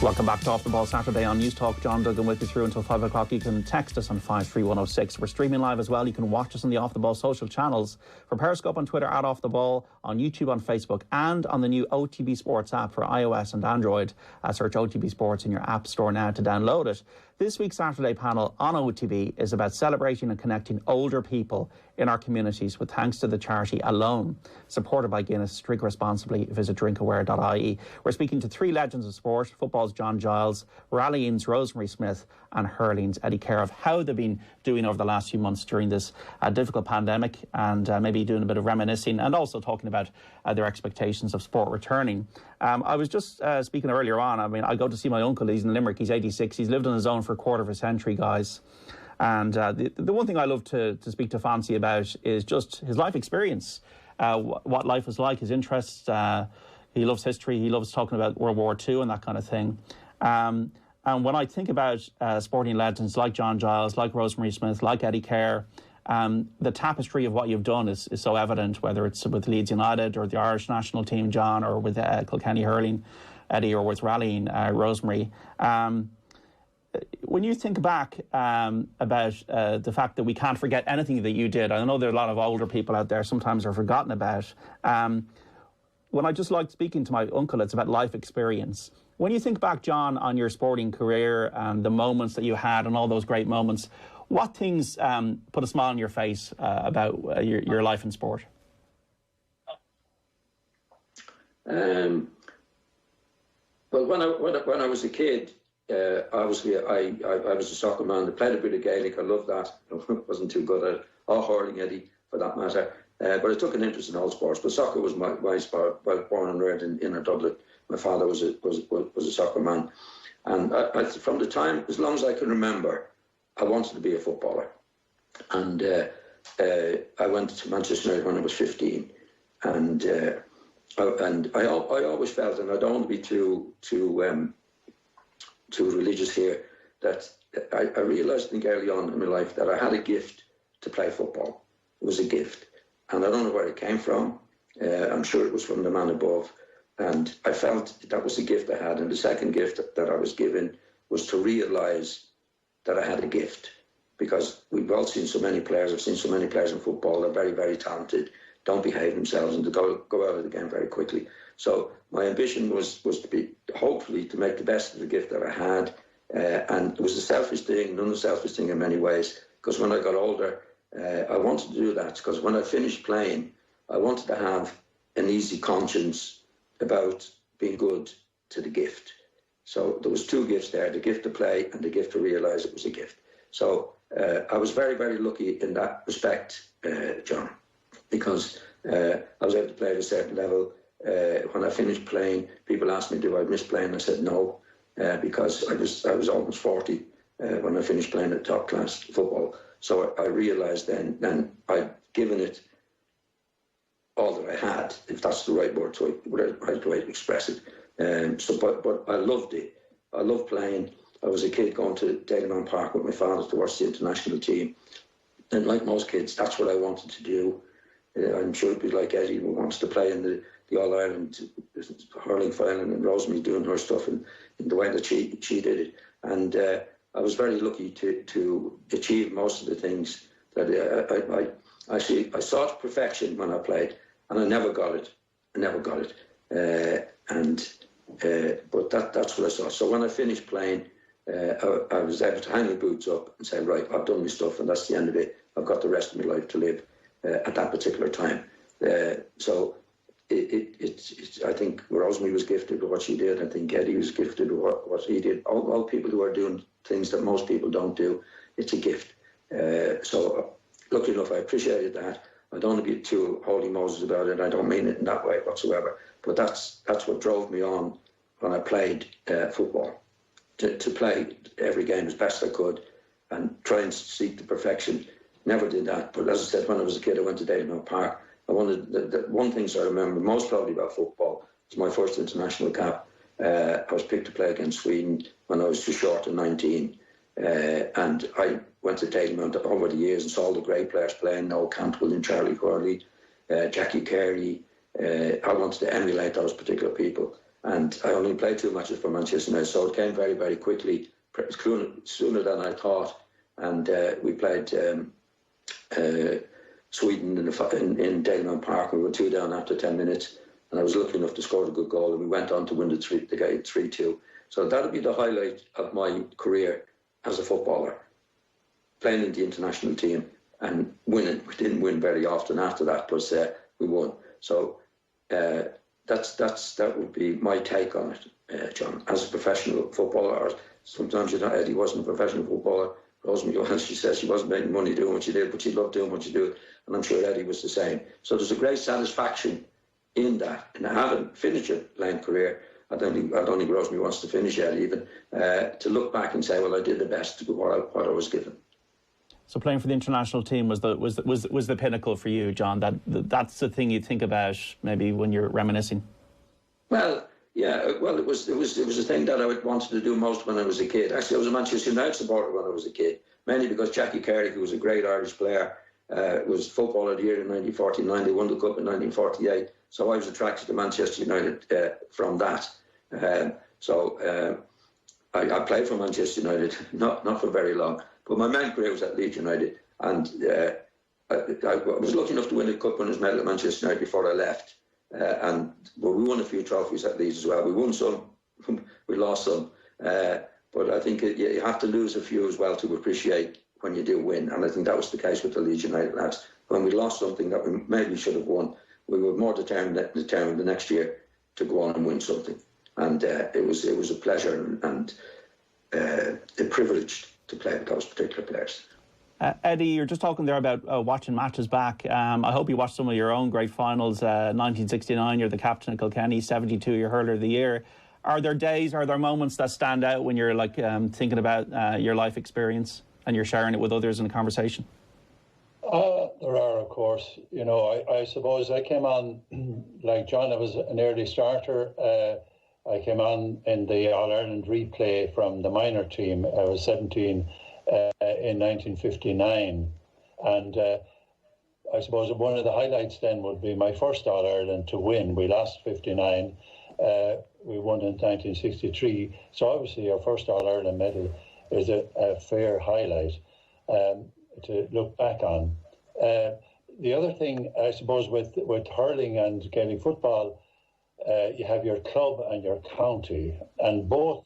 Welcome back to Off the Ball Saturday on News Talk. John Duggan with you through until 5 o'clock. You can text us on 53106. We're streaming live as well. You can watch us on the Off the Ball social channels, for Periscope on Twitter, at Off the Ball, on YouTube, on Facebook, and on the new OTB Sports app for iOS and Android. Search OTB Sports in your app store now to download it. This week's Saturday panel on OTB is about celebrating and connecting older people in our communities with thanks to the charity Alone, supported by Guinness. Drink responsibly. Visit drinkaware.ie. We're speaking to three legends of sport: football's John Giles, rallying's Rosemary Smith, and hurling's Eddie Keher, of how they've been doing over the last few months during this difficult pandemic, and maybe doing a bit of reminiscing, and also talking about their expectations of sport returning. I was just speaking earlier on. I mean, I go to see my uncle. He's in Limerick. He's 86. He's lived on his own for a quarter of a century, guys. And the one thing I love to speak to Fancy about is just his life experience, what life was like, his interests. He loves history. He loves talking about World War II and that kind of thing. And when I think about sporting legends like John Giles, like Rosemary Smith, like Eddie Keher, the tapestry of what you've done is so evident, whether it's with Leeds United or the Irish national team, John, or with Kilkenny hurling, Eddie, or with rallying, Rosemary. When you think back about the fact that we can't forget anything that you did, I know there are a lot of older people out there sometimes are forgotten about. When I just liked speaking to my uncle, it's about life experience. When you think back, John, on your sporting career and the moments that you had and all those great moments, what things put a smile on your face about your life in sport? Well, when I was a kid, obviously I was a soccer man. I played a bit of Gaelic. I loved that. I wasn't too good at it, or hurling, Eddie, for that matter. But I took an interest in all sports. But soccer was my sport. Well, born and reared in Dublin. My father was a soccer man, and I, from the time, as long as I can remember, I wanted to be a footballer. And I went to Manchester United when I was 15, and I always felt, and I don't want to be too religious here, that I realised early on in my life that I had a gift to play football. It was a gift, and I don't know where it came from. I'm sure it was from the man above, and I felt that was the gift I had. And the second gift that I was given was to realise that I had a gift, because we've all seen so many players. I've seen so many players in football. They're very, very talented, don't behave themselves, and to go out of the game very quickly. So my ambition was to be, hopefully, to make the best of the gift that I had. And it was a selfish thing, an unselfish thing in many ways, because when I got older, I wanted to do that, because when I finished playing, I wanted to have an easy conscience about being good to the gift. So there was two gifts there, the gift to play and the gift to realise it was a gift. So I was very, very lucky in that respect, John, because I was able to play at a certain level. When I finished playing, people asked me, do I miss playing? I said no, because I was almost 40 when I finished playing at top class football. So I realised then I'd given it all that I had, if that's the right word, right way to express it. But I loved it. I loved playing. I was a kid going to Dalymount Park with my father to watch the international team. And like most kids, that's what I wanted to do. I'm sure it'd be like Eddie, who wants to play in the All-Ireland hurling final, and Rosemary doing her stuff in the way that she did it. And I was very lucky to achieve most of the things that I sought perfection when I played, and I never got it. But that's what I saw. So when I finished playing, I was able to hang my boots up and say, right, I've done my stuff, and that's the end of it. I've got the rest of my life to live at that particular time. So I think Rosemary was gifted with what she did. I think Eddie was gifted with what he did. All people who are doing things that most people don't do, it's a gift. So lucky enough, I appreciated that. I don't want to be too holy Moses about it. I don't mean it in that way whatsoever. But that's what drove me on when I played football, to play every game as best I could and try and seek the perfection. Never did that. But as I said, when I was a kid, I went to Dalymount Park. I wanted the one thing I remember most probably about football was my first international cap. I was picked to play against Sweden when I was too short at 19. And I went to Dalymount over the years and saw all the great players playing, Noel Cantwell and Charlie Hurley, Jackie Carey. I wanted to emulate those particular people. And I only played 2 matches for Manchester United, so it came very, very quickly, sooner than I thought. And we played Sweden in Dalymount Park. We were 2 down after 10 minutes, and I was lucky enough to score a good goal, and we went on to win the game 3-2. So that would be the highlight of my career as a footballer, playing in the international team and winning. We didn't win very often after that, but we won. So that would be my take on it, John. As a professional footballer, or sometimes Eddie wasn't a professional footballer. Rosemary, she says she wasn't making money doing what she did, but she loved doing what she did, and I'm sure Eddie was the same. So there's a great satisfaction in that, and I haven't finished a playing career. I don't think Rosemary wants to finish yet, even to look back and say, well, I did the best with what I was given. So playing for the international team was the pinnacle for you, John. That's the thing you think about maybe when you're reminiscing. Well, yeah. Well, it was a thing that I wanted to do most when I was a kid. Actually, I was a Manchester United supporter when I was a kid, mainly because Jackie Carey, who was a great Irish player, was Footballer of the Year in 1949. They won the Cup in 1948. So I was attracted to Manchester United from that. I played for Manchester United, not for very long, but my main career was at Leeds United, and I was lucky enough to win a Cup Winners' Medal at Manchester United before I left. But we won a few trophies at Leeds as well. We won some, we lost some, but I think you have to lose a few as well to appreciate when you do win, and I think that was the case with the Leeds United lads. When we lost something that we maybe should have won, we were more determined the next year to go on and win something. And it was a pleasure and a privilege to play with those particular players. Eddie, you're just talking there about watching matches back. I hope you watched some of your own great finals. 1969, you're the captain of Kilkenny. 72, you're hurler of the year. Are there days, are there moments that stand out when you're thinking about your life experience and you're sharing it with others in a conversation? There are, of course. You know, I suppose I came on, like John, I was an early starter. I came on in the All-Ireland replay from the minor team. I was 17 in 1959. And I suppose one of the highlights then would be my first All-Ireland to win. We lost 59. We won in 1963. So obviously our first All-Ireland medal is a fair highlight to look back on. The other thing, I suppose, with hurling and Gaelic football, you have your club and your county, and both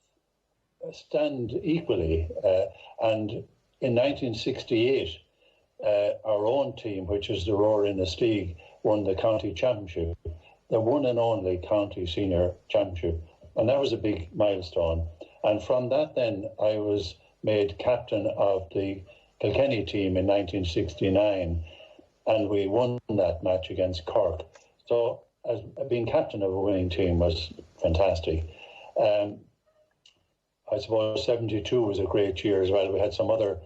stand equally. And in 1968, our own team, which is the Roar Inistigues, won the county championship, the one and only county senior championship. And that was a big milestone. And from that then, I was made captain of the Kilkenny team in 1969, and we won that match against Cork. So as being captain of a winning team was fantastic. I suppose 72 was a great year as well. We had some other,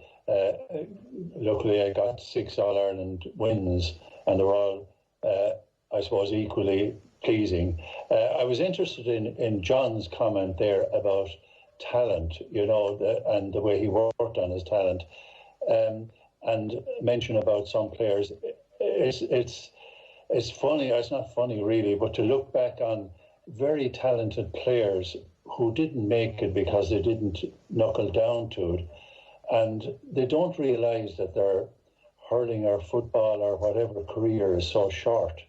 luckily I got 6 All-Ireland wins, and they were all, I suppose, equally pleasing. I was interested in John's comment there about talent, you know, and the way he worked on his talent, and mention about some players. It's funny, it's not funny really, but to look back on very talented players who didn't make it because they didn't knuckle down to it, and they don't realise that their hurling or football or whatever career is so short.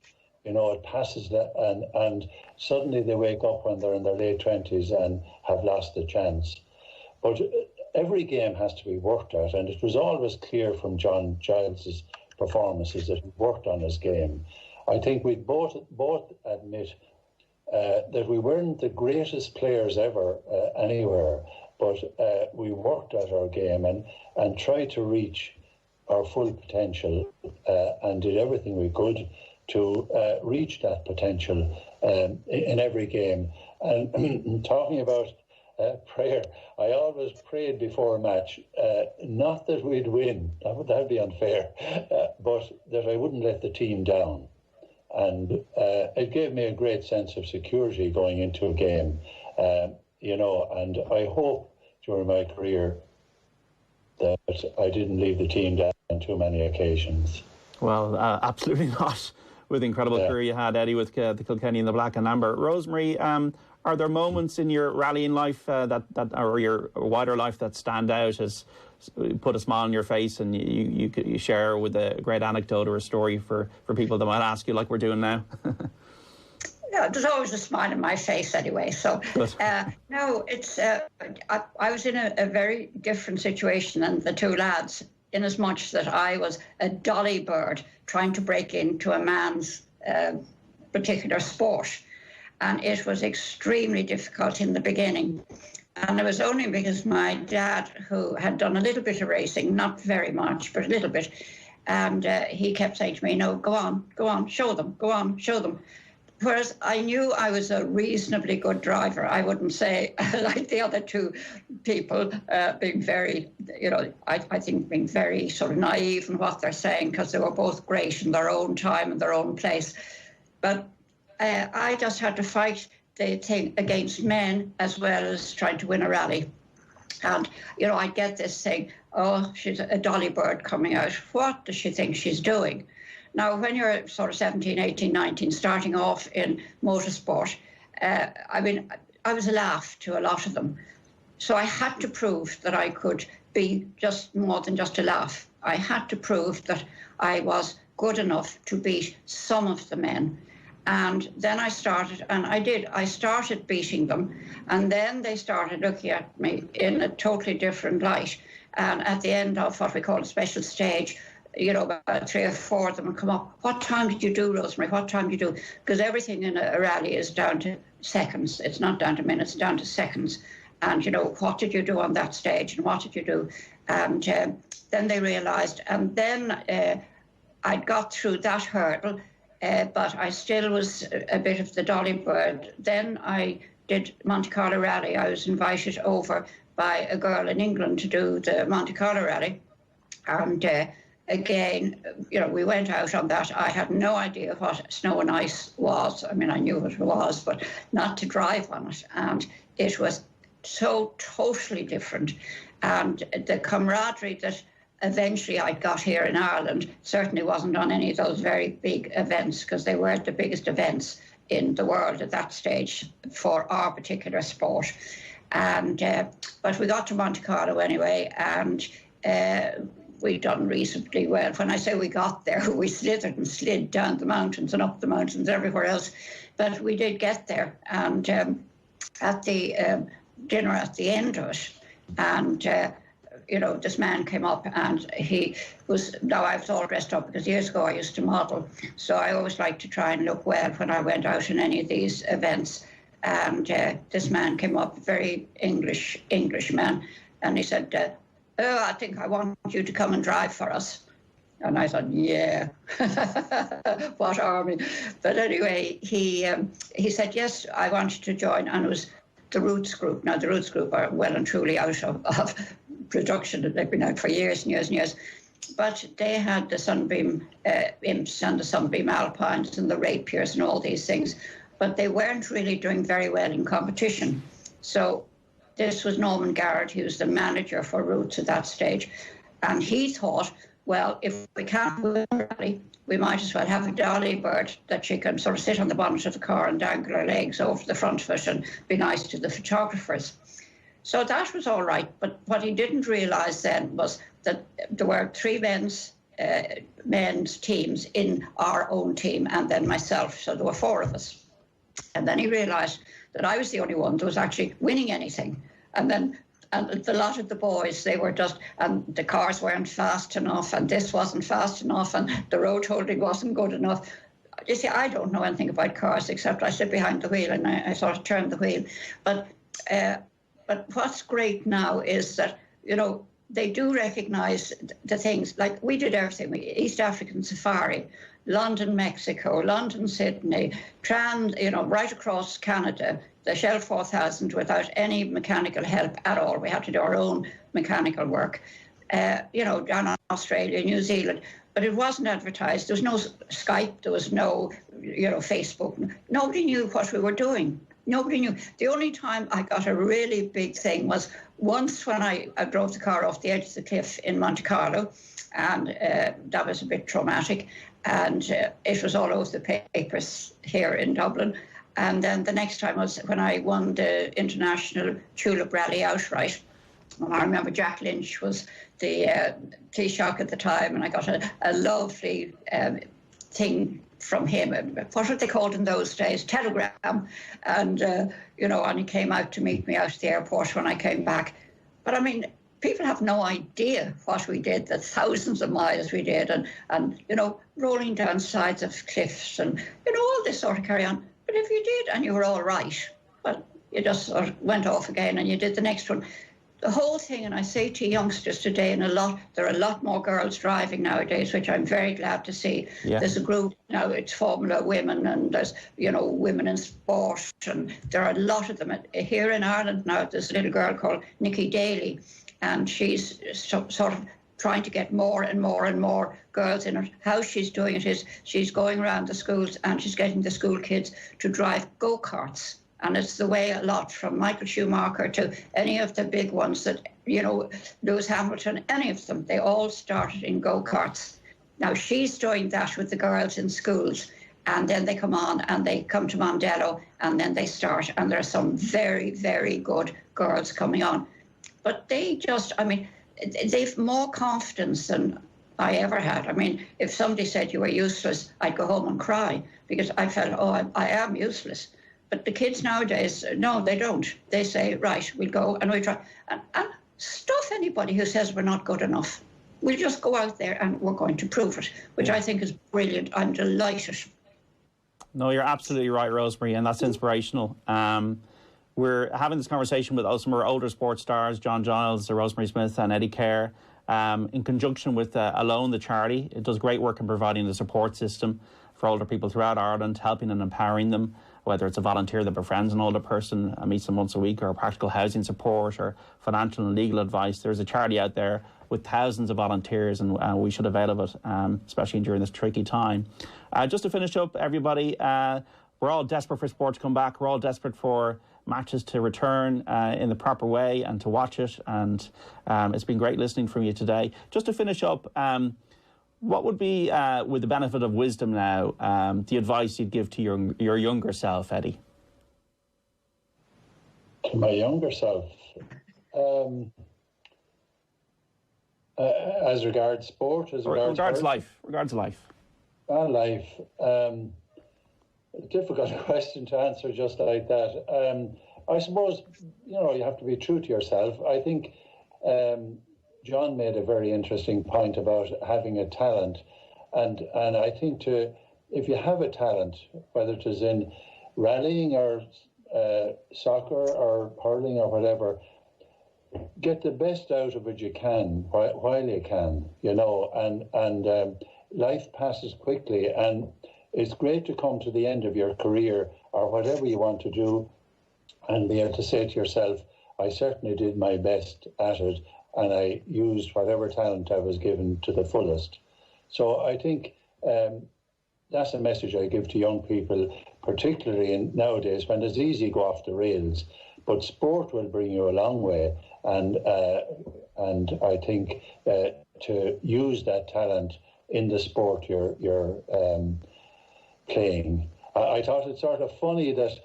You know, it passes that, and suddenly they wake up when they're in their late 20s and have lost the chance. But every game has to be worked at, and it was always clear from John Giles' performances that he worked on his game. I think we both admit that we weren't the greatest players ever anywhere, but we worked at our game and tried to reach our full potential and did everything we could to reach that potential in every game. And talking about prayer, I always prayed before a match, not that we'd win, that would be unfair, but that I wouldn't let the team down. And it gave me a great sense of security going into a game, and I hope during my career that I didn't leave the team down on too many occasions. Well, absolutely not. With the incredible career you had, Eddie, with the Kilkenny and the Black and Amber. Rosemary, are there moments in your rallying life or your wider life that stand out as put a smile on your face, and you share with a great anecdote or a story for people that might ask you, like we're doing now? Yeah, there's always a smile on my face anyway. So, no, it's I was in a very different situation than the two lads, in as much that I was a dolly bird trying to break into a man's particular sport. And it was extremely difficult in the beginning. And it was only because my dad, who had done a little bit of racing, not very much, but a little bit, and he kept saying to me, no, go on, show them, go on, show them. Whereas I knew I was a reasonably good driver. I wouldn't say, like the other two people, being very, I think being very sort of naive in what they're saying, because they were both great in their own time and their own place. But I just had to fight the thing against men as well as trying to win a rally. And, I'd get this thing, oh, she's a dolly bird coming out. What does she think she's doing? Now, when you're sort of 17, 18, 19, starting off in motorsport, I was a laugh to a lot of them. So I had to prove that I could be just more than just a laugh. I had to prove that I was good enough to beat some of the men. And then I started, and I did. I started beating them, and then they started looking at me in a totally different light. And at the end of what we call a special stage, about 3 or 4 of them would come up. What time did you do, Rosemary? What time did you do? Because everything in a rally is down to seconds. It's not down to minutes, it's down to seconds. And, what did you do on that stage? And what did you do? And then they realised. And then I got through that hurdle, but I still was a bit of the dolly bird. Then I did Monte Carlo Rally. I was invited over by a girl in England to do the Monte Carlo Rally. And again, we went out on that. I had no idea what snow and ice was. I mean, I knew what it was, but not to drive on it. And it was so totally different. And the camaraderie that eventually I got here in Ireland certainly wasn't on any of those very big events, because they weren't the biggest events in the world at that stage for our particular sport. And but we got to Monte Carlo anyway, and we'd done reasonably well. When I say we got there, we slithered and slid down the mountains and up the mountains everywhere else. But we did get there. And at the dinner at the end of it, and this man came up, and he was, now I was all dressed up because years ago I used to model. So I always liked to try and look well when I went out in any of these events. And this man came up, very English man, and he said, oh, I think I want you to come and drive for us. And I thought, yeah, what army? But anyway, he said, yes, I want you to join. And it was the Roots Group. Now, the Roots Group are well and truly out of production. They've been out for years and years and years. But they had the Sunbeam Imps and the Sunbeam Alpines and the Rapiers and all these things. But they weren't really doing very well in competition. So this was Norman Garrett. He was the manager for Roots at that stage. And he thought, well, if we can't win a rally, we might as well have a dolly bird that she can sort of sit on the bonnet of the car and dangle her legs over the front of it and be nice to the photographers. So that was all right. But what he didn't realise then was that there were 3 men's teams in our own team, and then myself. So there were 4 of us. And then he realised that I was the only one that was actually winning anything. And the lot of the boys, they were just, and the cars weren't fast enough, and this wasn't fast enough, and the road holding wasn't good enough. You see, I don't know anything about cars, except I sit behind the wheel and I sort of turn the wheel. But what's great now is that, they do recognise the things. Like we did everything. East African Safari, London, Mexico, London, Sydney, right across Canada, the Shell 4000 without any mechanical help at all. We had to do our own mechanical work. Down in Australia, New Zealand. But it wasn't advertised. There was no Skype. There was no, Facebook. Nobody knew what we were doing. Nobody knew. The only time I got a really big thing was once when I drove the car off the edge of the cliff in Monte Carlo, and that was a bit traumatic. And it was all over the papers here in Dublin. And then the next time was when I won the International Tulip Rally outright. And I remember Jack Lynch was the Taoiseach at the time, and I got a lovely thing from him. What were they called in those days? Telegram. And, and he came out to meet me out at the airport when I came back. But I mean, people have no idea what we did, the thousands of miles we did, and rolling down sides of cliffs and, all this sort of carry on. But if you did and you were all right, but you just sort of went off again and you did the next one. The whole thing, and I say to youngsters today, there are a lot more girls driving nowadays, which I'm very glad to see. Yeah. There's a group now, it's Formula Women, and there's, women in sport, and there are a lot of them. Here in Ireland now, there's a little girl called Nikki Daly, and she's sort of trying to get more and more and more girls in it. How she's doing it is she's going around the schools and she's getting the school kids to drive go-karts. And it's the way a lot, from Michael Schumacher to any of the big ones that, Lewis Hamilton, any of them, they all started in go-karts. Now, she's doing that with the girls in schools, and then they come on and they come to Mondello, and then they start, and there are some very, very good girls coming on. But they just, they've more confidence than I ever had. If somebody said you were useless, I'd go home and cry, because I felt, I am useless. But the kids nowadays, no, they don't. They say, right, we'll go and we try. And stuff anybody who says we're not good enough. We'll just go out there and we're going to prove it, which I think is brilliant. I'm delighted. No, you're absolutely right, Rosemary, and that's inspirational. We're having this conversation with some of our older sports stars, John Giles, Rosemary Smith and Eddie Keher, in conjunction with Alone, the charity. It does great work in providing the support system for older people throughout Ireland, helping and empowering them, whether it's a volunteer that befriends an older person and meets them once a week, or practical housing support or financial and legal advice. There's a charity out there with thousands of volunteers, and we should avail of it, especially during this tricky time. Just to finish up, everybody, we're all desperate for sport to come back. We're all desperate for matches to return in the proper way and to watch it. And it's been great listening from you today. Just to finish up, what would be, with the benefit of wisdom now, the advice you'd give to your younger self, Eddie? To my younger self? As regards sport? Regards life. Life. Difficult question to answer just like that. I suppose, you have to be true to yourself. I think John made a very interesting point about having a talent. And I think if you have a talent, whether it is in rallying or soccer or hurling or whatever, get the best out of it you can while you can, and life passes quickly, and it's great to come to the end of your career or whatever you want to do and be able to say to yourself, I certainly did my best at it, and I used whatever talent I was given to the fullest. So I think that's a message I give to young people, particularly nowadays when it's easy to go off the rails. But sport will bring you a long way, and I think to use that talent in the sport you're playing. I thought it's sort of funny that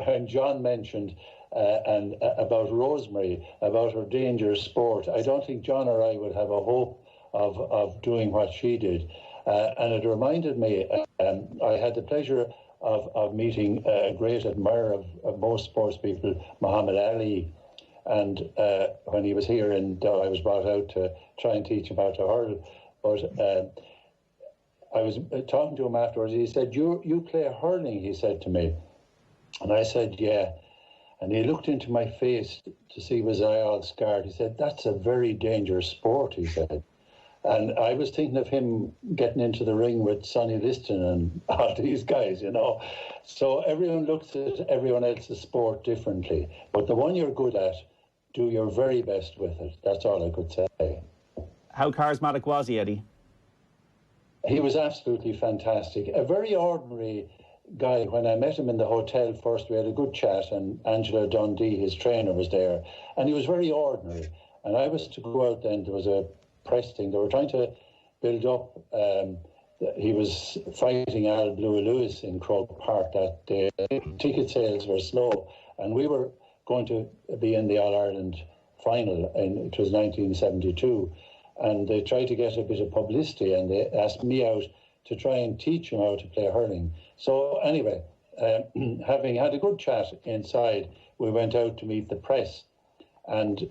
when John mentioned about Rosemary, about her dangerous sport, I don't think John or I would have a hope of doing what she did. And it reminded me, I had the pleasure of meeting a great admirer of most sports people, Muhammad Ali. And when he was here, I was brought out to try and teach him how to hurl. But I was talking to him afterwards. He said, you play hurling, he said to me. And I said, yeah. And he looked into my face to see was I all scarred. He said, "That's a very dangerous sport," he said. And I was thinking of him getting into the ring with Sonny Liston and all these guys, you know. So everyone looks at everyone else's sport differently. But the one you're good at, do your very best with it. That's all I could say. How charismatic was he, Eddie? He was absolutely fantastic. A very ordinary guy. When I met him in the hotel first, we had a good chat, and Angela Dundee, his trainer, was there. And he was very ordinary. And I was to go out then, there was a press thing. They were trying to build up. He was fighting Al Blue Lewis in Croke Park that day. Ticket sales were slow, and we were going to be in the All-Ireland final, and it was 1972. And they tried to get a bit of publicity, and they asked me out to try and teach him how to play hurling. So anyway, having had a good chat inside, we went out to meet the press, and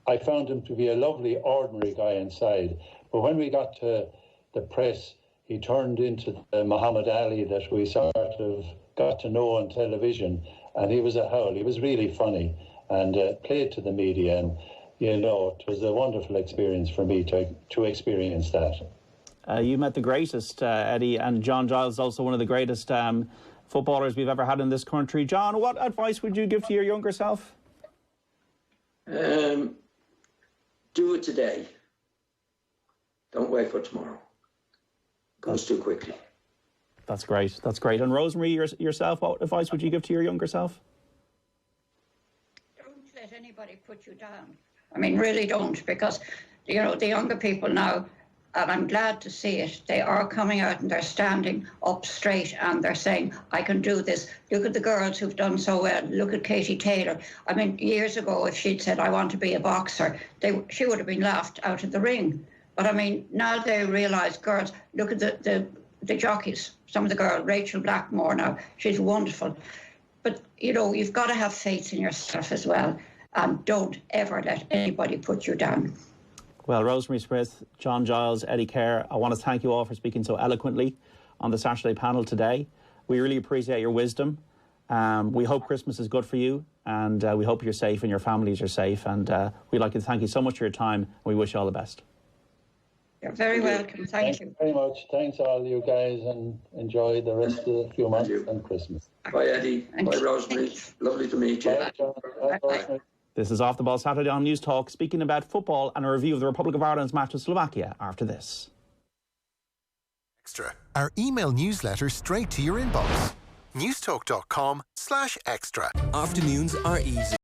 I found him to be a lovely, ordinary guy inside. But when we got to the press, he turned into the Muhammad Ali that we sort of got to know on television, and he was a howl. He was really funny and played to the media, and you know, it was a wonderful experience for me to experience that. You met the greatest, Eddie, and John Giles is also one of the greatest footballers we've ever had in this country. John, what advice would you give to your younger self? Do it today. Don't wait for tomorrow. It goes too quickly. That's great. That's great. And Rosemary, yourself, what advice would you give to your younger self? Don't let anybody put you down. I mean, really don't, because, you know, the younger people now, and I'm glad to see it, they are coming out and they're standing up straight and they're saying, I can do this. Look at the girls who've done so well. Look at Katie Taylor. I mean, years ago, if she'd said, I want to be a boxer, she would have been laughed out of the ring. But I mean, now they realise, girls, look at the jockeys, some of the girls, Rachel Blackmore now, she's wonderful. But, you know, you've got to have faith in yourself as well, and don't ever let anybody put you down. Well, Rosemary Smith, John Giles, Eddie Keher, I want to thank you all for speaking so eloquently on the Saturday panel today. We really appreciate your wisdom. We hope Christmas is good for you, and we hope you're safe and your families are safe. And we'd like to thank you so much for your time, and we wish you all the best. You're very welcome. Thank you very much. Thanks all you guys, and enjoy the rest of the few months and Christmas. Bye, Eddie. Bye, Rosemary. Lovely to meet you. Bye, John. Bye, Rosemary. This is Off the Ball Saturday on News Talk, speaking about football and a review of the Republic of Ireland's match with Slovakia after this. Extra. Our email newsletter straight to your inbox. newstalk.com/extra. Afternoons are easy.